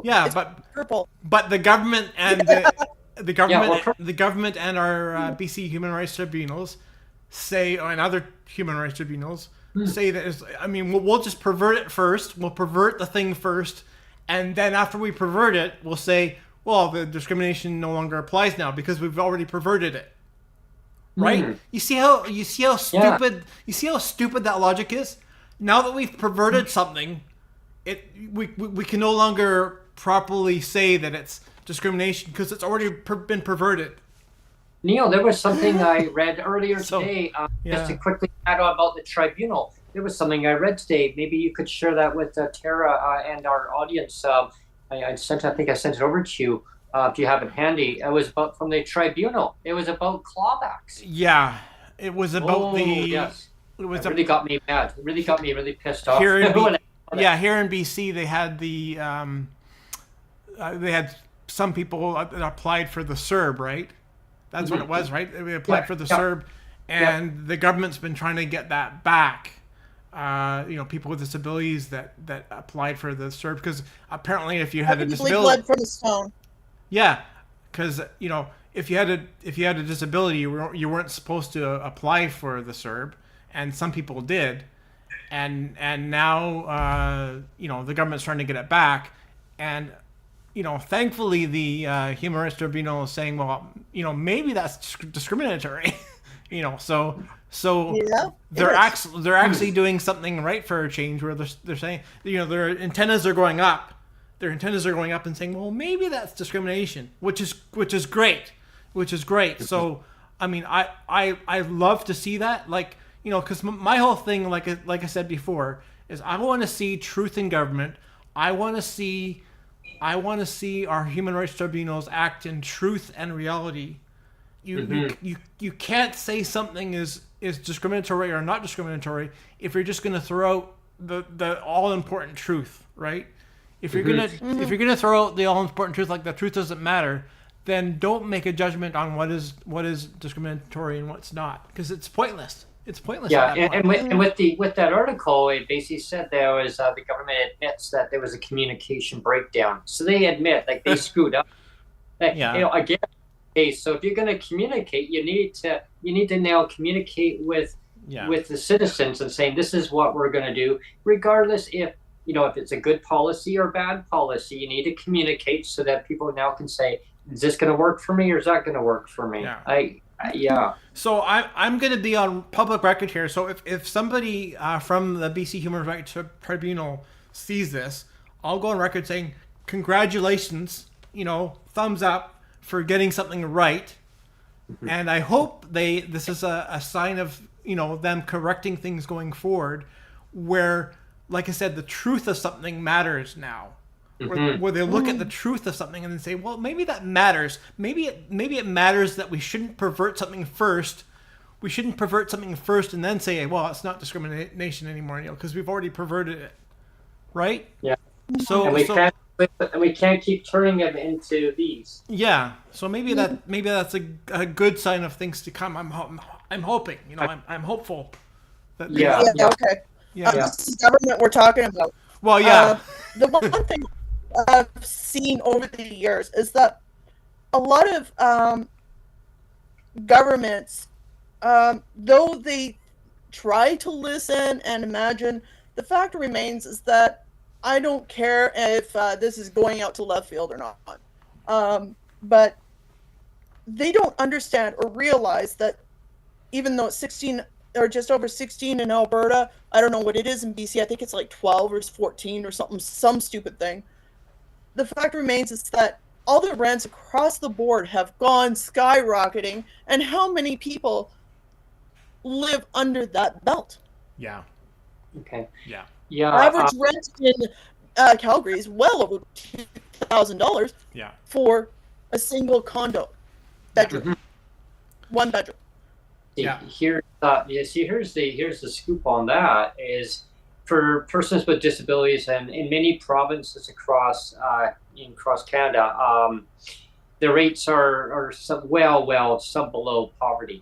Speaker 1: Yeah,
Speaker 2: it's purple.
Speaker 1: But the government and the government and our BC human rights tribunals say, and other human rights tribunals say that we'll just pervert it first. We'll pervert the thing first, and then after we pervert it, we'll say, well, the discrimination no longer applies now because we've already perverted it. Right? You see how stupid that logic is? Now that we've perverted something, we can no longer properly say that it's discrimination because it's already been perverted.
Speaker 3: Neil, there was something I read earlier today. Just to quickly add on about the tribunal, there was something I read today. Maybe you could share that with Tarra and our audience. I think I sent it over to you. If you have it handy, it was from the tribunal. It was about clawbacks.
Speaker 1: Yeah, it was about
Speaker 3: Yes. It really got me mad. It really got me really pissed off.
Speaker 1: Here in BC, they had they had some people that applied for the CERB, right? That's what it was, right? They applied for the CERB, and the government's been trying to get that back. People with disabilities that applied for the CERB, because apparently, if you had a disability,
Speaker 2: blood from a stone.
Speaker 1: Yeah, because if you had a disability, you weren't supposed to apply for the CERB, and some people did, and now the government's trying to get it back, and thankfully the Human Rights Tribunal is saying, well, maybe that's discriminatory, so they're actually doing something right for a change, where they're saying their antennas are going up. Their antennas are going up and saying, well, maybe that's discrimination, which is great. So, I love to see that, because my whole thing, like I said before, is I want to see truth in government. I want to see our human rights tribunals act in truth and reality. You can't say something is discriminatory or not discriminatory if you're just going to throw out the all important truth, right? If you're gonna throw out the all important truth, like the truth doesn't matter, then don't make a judgment on what is discriminatory and what's not, because it's pointless. It's pointless.
Speaker 3: Yeah, and with that article, it basically said there was the government admits that there was a communication breakdown. So they admit, like, they screwed up. Again. Okay, so if you're going to communicate, you need to now communicate with the citizens and saying, this is what we're going to do, regardless if it's a good policy or bad policy. You need to communicate so that people now can say, is this going to work for me or is that going to work for me? Yeah.
Speaker 1: So I'm going to be on public record here. So if somebody from the BC Human Rights Tribunal sees this, I'll go on record saying, congratulations, thumbs up for getting something right. And I hope this is a sign of, them correcting things going forward, where, like I said, the truth of something matters now. Where they look at the truth of something and then say, well, maybe that matters. Maybe it matters that we shouldn't pervert something first. We shouldn't pervert something first and then say, well, it's not discrimination anymore, because we've already perverted it, right?
Speaker 3: Yeah.
Speaker 1: So
Speaker 3: and we can't keep turning them into these.
Speaker 1: Yeah. So maybe that's a good sign of things to come. I'm hoping. I'm hopeful. That
Speaker 2: Okay.
Speaker 1: Yeah.
Speaker 2: This is government we're talking about.
Speaker 1: Well, yeah.
Speaker 2: The one thing I've seen over the years is that a lot of governments, though they try to listen and imagine, the fact remains is that I don't care if this is going out to left field or not. But they don't understand or realize that even though it's 16 or just over 16 in Alberta, I don't know what it is in BC, I think it's like 12 or 14 or something, some stupid thing. The fact remains is that all the rents across the board have gone skyrocketing, and how many people live under that belt?
Speaker 1: Yeah.
Speaker 3: Okay.
Speaker 1: Yeah.
Speaker 3: Yeah.
Speaker 2: Average rent in Calgary is well over $2,000 for a single condo bedroom. One bedroom.
Speaker 3: Here's the scoop on that is for persons with disabilities, and in many provinces across Canada, the rates are sub below poverty,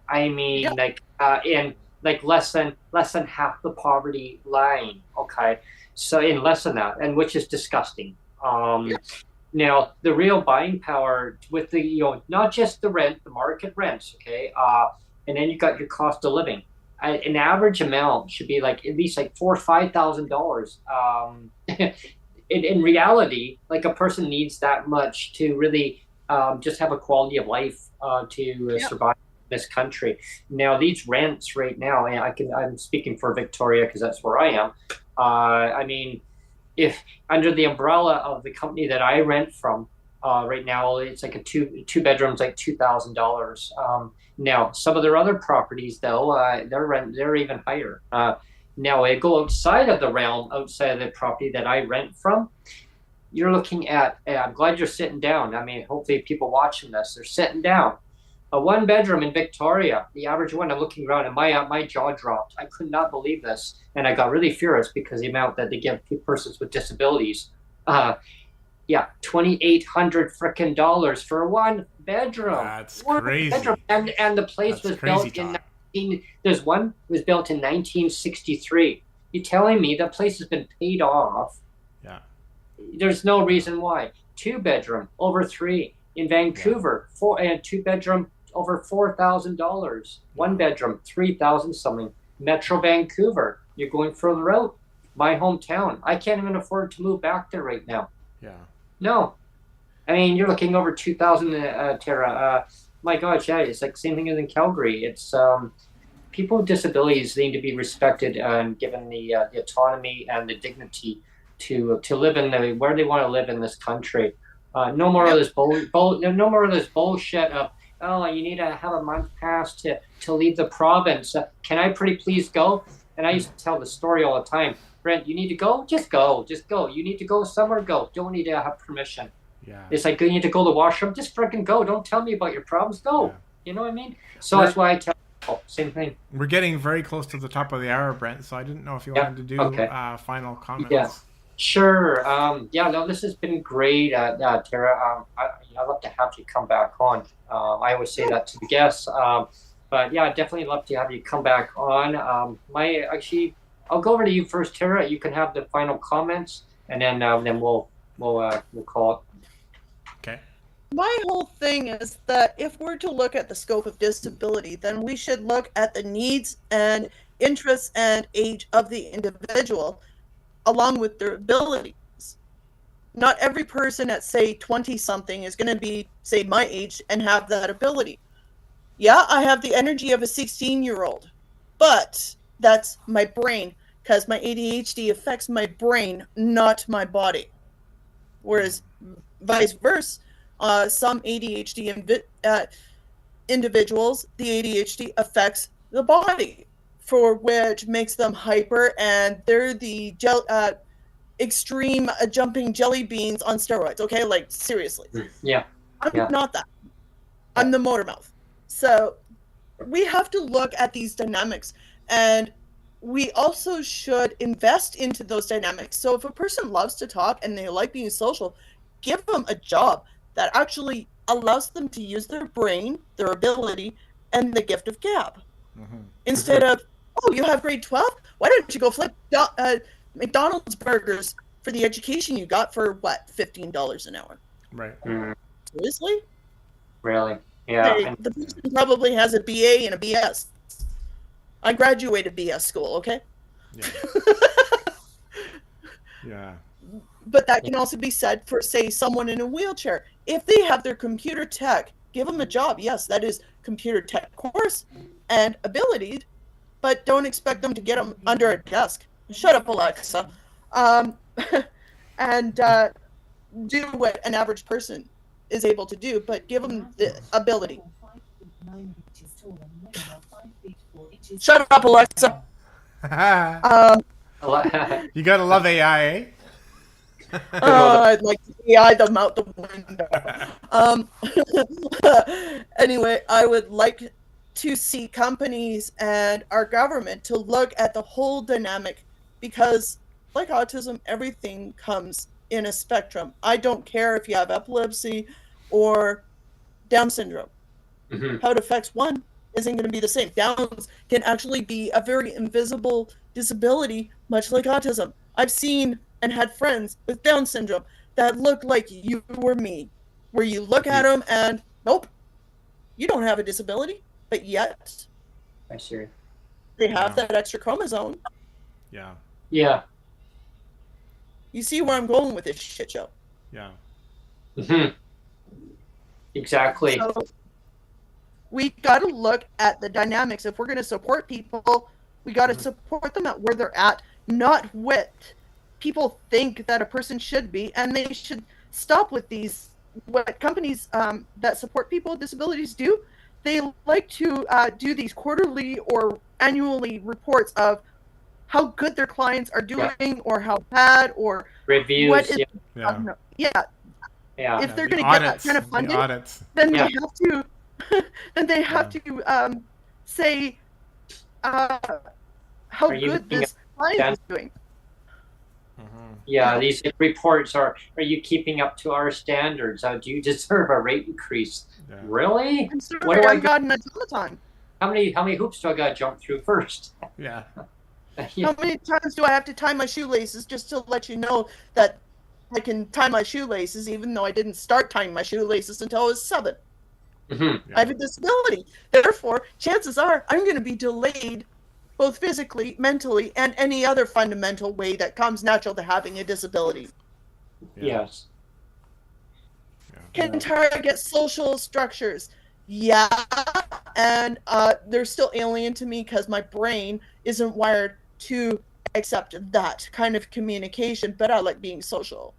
Speaker 3: I mean, like less than half the poverty line. Okay, so in less than that, and which is disgusting. Now the real buying power with the not just the rent, the market rents, okay, and then you got your cost of living. An average amount should be like at least like $4,000 or $5,000. In reality, like a person needs that much to really just have a quality of life to survive in this country. Now these rents right now, and I'm speaking for Victoria because that's where I am. I mean, if under the umbrella of the company that I rent from, right now it's like a two bedrooms, like $2,000. Now some of their other properties though, they're even higher. Now I go outside of the realm, outside of the property that I rent from. You're looking at, I'm glad you're sitting down. I mean, hopefully people watching this, they're sitting down. A one bedroom in Victoria, the average one, I'm looking around and my jaw dropped. I could not believe this. And I got really furious because the amount that they give persons with disabilities. $2,800 frickin' dollars for one bedroom.
Speaker 1: That's crazy.
Speaker 3: Bedroom. And the place was built there's one was built in 1963. You're telling me that place has been paid off?
Speaker 1: Yeah.
Speaker 3: There's no reason why. 2-bedroom over $3,000 in Vancouver. 2-bedroom over $4,000. 1-bedroom $3,000 something. Metro Vancouver. You're going further out. My hometown. I can't even afford to move back there right now.
Speaker 1: Yeah.
Speaker 3: No. I mean, you're looking over 2,000, Tarra. My gosh, yeah, it's like same thing as in Calgary. It's people with disabilities need to be respected and given the autonomy and the dignity to live in where they want to live in this country. No more of this no more of this bullshit of, oh, you need to have a month pass to leave the province. Can I pretty please go? And I used to tell the story all the time. Brent, you need to go? Just go. Just go. You need to go somewhere? Go. Don't need to have permission.
Speaker 1: Yeah.
Speaker 3: It's like, you need to go to the washroom? Just freaking go. Don't tell me about your problems. Go. Yeah. You know what I mean? So that's why I tell people, same thing.
Speaker 1: We're getting very close to the top of the hour, Brent, so I didn't know if you wanted to do final comments.
Speaker 3: Yeah. Sure. No, this has been great, Tarra. I'd love to have you come back on. I always say that to the guests. But yeah, I'd definitely love to have you come back on. I'll go over to you first, Tarra. You can have the final comments, and then we'll call it.
Speaker 1: Okay.
Speaker 2: My whole thing is that if we're to look at the scope of disability, then we should look at the needs and interests and age of the individual, along with their abilities. Not every person at, say, 20-something is going to be, say, my age and have that ability. Yeah, I have the energy of a 16-year-old, but that's my brain, because my ADHD affects my brain, not my body. Whereas vice versa, some ADHD individuals, the ADHD affects the body, for which makes them hyper, and they're the extreme jumping jelly beans on steroids. Okay, like seriously.
Speaker 3: Yeah.
Speaker 2: I'm not that. I'm the motor mouth. So we have to look at these dynamics, and we also should invest into those dynamics. So if a person loves to talk and they like being social, give them a job that actually allows them to use their brain, their ability, and the gift of gab. Instead of, oh, you have grade 12? Why don't you go flip McDonald's burgers for the education you got for, what, $15 an hour?
Speaker 1: Right.
Speaker 2: Seriously?
Speaker 3: Really? Yeah.
Speaker 2: Hey, the person probably has a BA and a BS. I graduated BS school, okay?
Speaker 1: Yeah. Yeah.
Speaker 2: But that can also be said for, say, someone in a wheelchair. If they have their computer tech, give them a job. Yes, that is computer tech course and ability, but don't expect them to get them under a desk. Shut up, Alexa. And do what an average person is able to do, but give them the ability. Shut up, Alexa.
Speaker 1: You gotta love AI, eh?
Speaker 2: I'd like to AI them out the window. Anyway, I would like to see companies and our government to look at the whole dynamic, because like autism, everything comes in a spectrum. I don't care if you have epilepsy or Down syndrome. How it affects one isn't going to be the same. Downs can actually be a very invisible disability, much like autism. I've seen and had friends with Down syndrome that look like you or me, where you look at them and, nope, you don't have a disability, but yet
Speaker 3: I see.
Speaker 2: they have that extra chromosome.
Speaker 1: Yeah.
Speaker 3: Yeah.
Speaker 2: You see where I'm going with this shit show.
Speaker 1: Yeah.
Speaker 3: Exactly.
Speaker 2: So we got to look at the dynamics. If we're going to support people, we got to support them at where they're at, not what people think that a person should be. And they should stop with these, what companies that support people with disabilities do. They like to do these quarterly or annually reports of how good their clients are doing, or how bad, or
Speaker 3: reviews.
Speaker 2: what is,
Speaker 3: Yeah.
Speaker 2: If they're going to get that kind of funding, then they have to then they have to say how good this client is doing.
Speaker 3: Yeah, these reports are you keeping up to our standards? Do you deserve a rate increase? Really?
Speaker 2: I'm sorry, what do I got all the time?
Speaker 3: How many hoops do I got to jump through first?
Speaker 1: Yeah.
Speaker 2: How many times do I have to tie my shoelaces just to let you know that I can tie my shoelaces, even though I didn't start tying my shoelaces until I was 7? I have a disability. Therefore, chances are I'm going to be delayed both physically, mentally, and any other fundamental way that comes natural to having a disability.
Speaker 3: Yes.
Speaker 2: Can Tarra get social structures? Yeah, and they're still alien to me because my brain isn't wired to accept that kind of communication, but I like being social.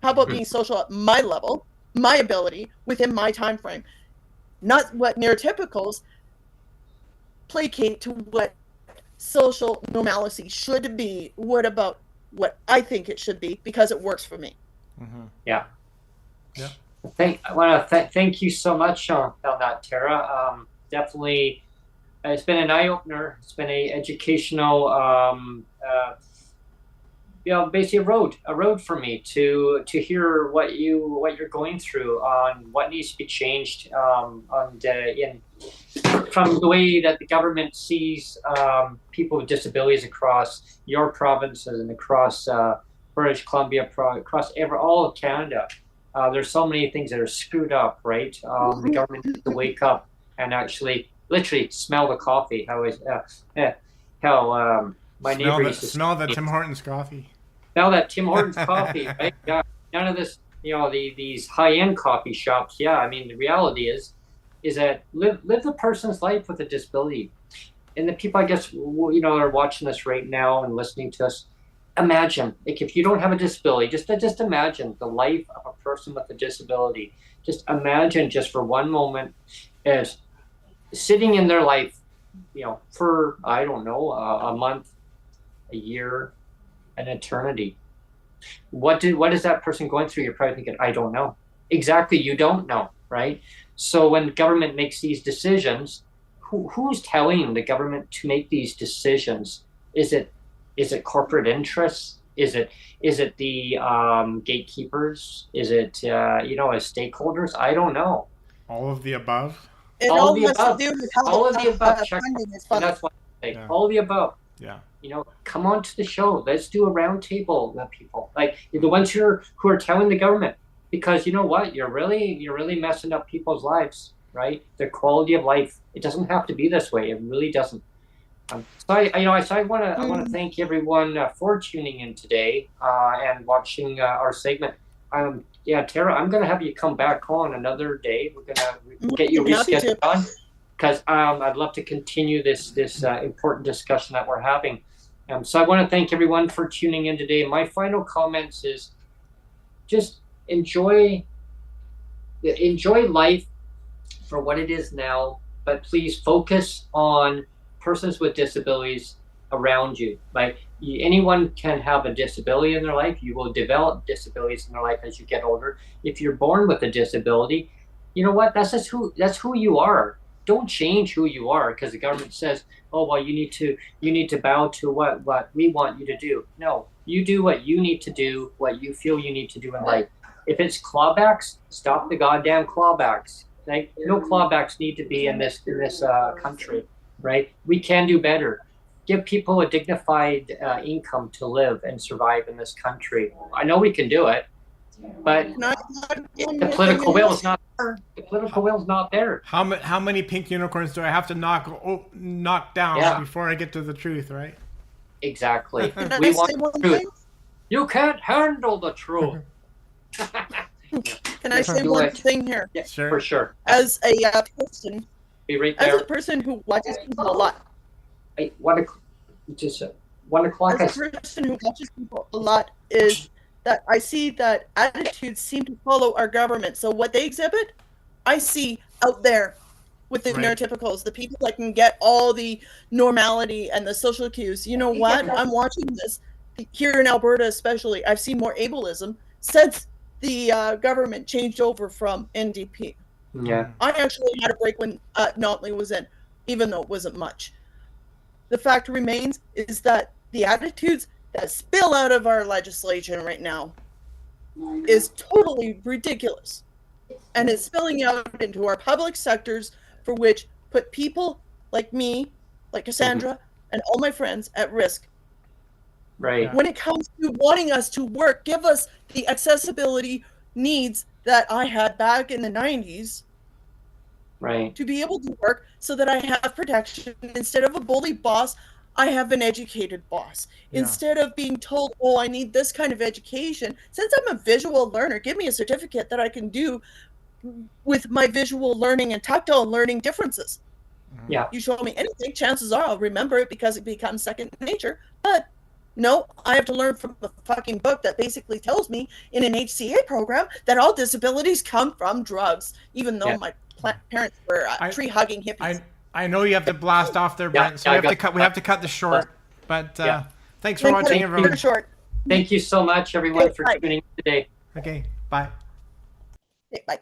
Speaker 2: How about being social at my level, my ability, within my time frame? Not what neurotypicals placate to what social normalcy should be. What about what I think it should be, because it works for me?
Speaker 3: Yeah. I want to thank you so much on that, Tarra. Definitely, it's been an eye-opener. It's been a educational, basically a road for me to hear what you're going through on what needs to be changed from the way that the government sees people with disabilities across your provinces and across British Columbia, across all of Canada. There's so many things that are screwed up, right? The government needs to wake up and actually, literally, smell the coffee. My neighbor used to
Speaker 1: smell that Tim Hortons coffee.
Speaker 3: Smell that Tim Hortons coffee, right? Yeah. None of this, these high-end coffee shops. Yeah, I mean, the reality is that live the person's life with a disability, and the people, I guess, are watching this right now and listening to us. Imagine, if you don't have a disability, just imagine the life of a person with a disability. Just imagine, just for one moment, as sitting in their life, for, I don't know, a month, a year, an eternity. What is that person going through? You're probably thinking, I don't know. Exactly, you don't know, right? So when government makes these decisions, who's telling the government to make these decisions? Is it corporate interests? Is it the gatekeepers? Is it as stakeholders? I don't know.
Speaker 1: All of the above.
Speaker 2: It
Speaker 3: all
Speaker 2: all
Speaker 3: of the
Speaker 2: has
Speaker 3: above.
Speaker 2: to do with how
Speaker 3: All of the above.
Speaker 2: funding is
Speaker 3: And
Speaker 2: funded.
Speaker 3: that's what I say.
Speaker 1: Yeah.
Speaker 3: All of the above.
Speaker 1: Yeah.
Speaker 3: Come on to the show. Let's do a round table with people. Like the ones who are telling the government, because you know what? You're really messing up people's lives, right? Their quality of life. It doesn't have to be this way. It really doesn't. So I want to thank everyone for tuning in today and watching our segment. Tarra, I'm going to have you come back on another day. We're going to get you rescheduled on, because I'd love to continue this important discussion that we're having. So I want to thank everyone for tuning in today. My final comments is just enjoy life for what it is now, but please focus on persons with disabilities around you. Like anyone can have a disability in their life. You will develop disabilities in their life as you get older. If you're born with a disability, you know what? That's who you are. Don't change who you are because the government says, oh well, you need to bow to what we want you to do. No, you do what you need to do, what you feel you need to do in life. If it's clawbacks, stop the goddamn clawbacks. Like no clawbacks need to be in this country. Right? We can do better. Give people a dignified income to live and survive in this country. I know we can do it, but the political will is not there. The political will is not there.
Speaker 1: How many pink unicorns do I have to knock down before I get to the truth, right?
Speaker 3: Exactly. We want the truth. You can't handle the truth.
Speaker 2: Can I say one thing here?
Speaker 3: Yeah,
Speaker 1: sure.
Speaker 3: For sure.
Speaker 2: As a person,
Speaker 3: Right there.
Speaker 2: as a person who watches people a lot.
Speaker 3: Hey, 1 o'clock.
Speaker 2: As a person who watches people a lot, is that I see that attitudes seem to follow our government. So what they exhibit, I see out there with the neurotypicals, the people that can get all the normality and the social cues. You know what? I'm watching this here in Alberta, especially. I've seen more ableism since the government changed over from NDP.
Speaker 3: Yeah.
Speaker 2: I actually had a break when Notley was in, even though it wasn't much. The fact remains is that the attitudes that spill out of our legislation right now is totally ridiculous. And it's spilling out into our public sectors, for which put people like me, like Cassandra, and all my friends at risk.
Speaker 3: Right.
Speaker 2: When it comes to wanting us to work, give us the accessibility needs that I had back in the 90s.
Speaker 3: Right.
Speaker 2: To be able to work so that I have protection. Instead of a bully boss, I have an educated boss.
Speaker 1: Yeah.
Speaker 2: Instead of being told, oh, I need this kind of education, since I'm a visual learner, give me a certificate that I can do with my visual learning and tactile learning differences.
Speaker 3: Yeah.
Speaker 2: You show me anything, chances are I'll remember it because it becomes second nature. But no, I have to learn from a fucking book that basically tells me in an HCA program that all disabilities come from drugs, even though my parents were tree-hugging hippies.
Speaker 1: I know you have to blast off there, Brent, so we have to cut this short. But thanks for watching, everyone.
Speaker 3: Thank you so much, everyone, for tuning in today.
Speaker 1: Okay, bye.
Speaker 2: Okay, bye.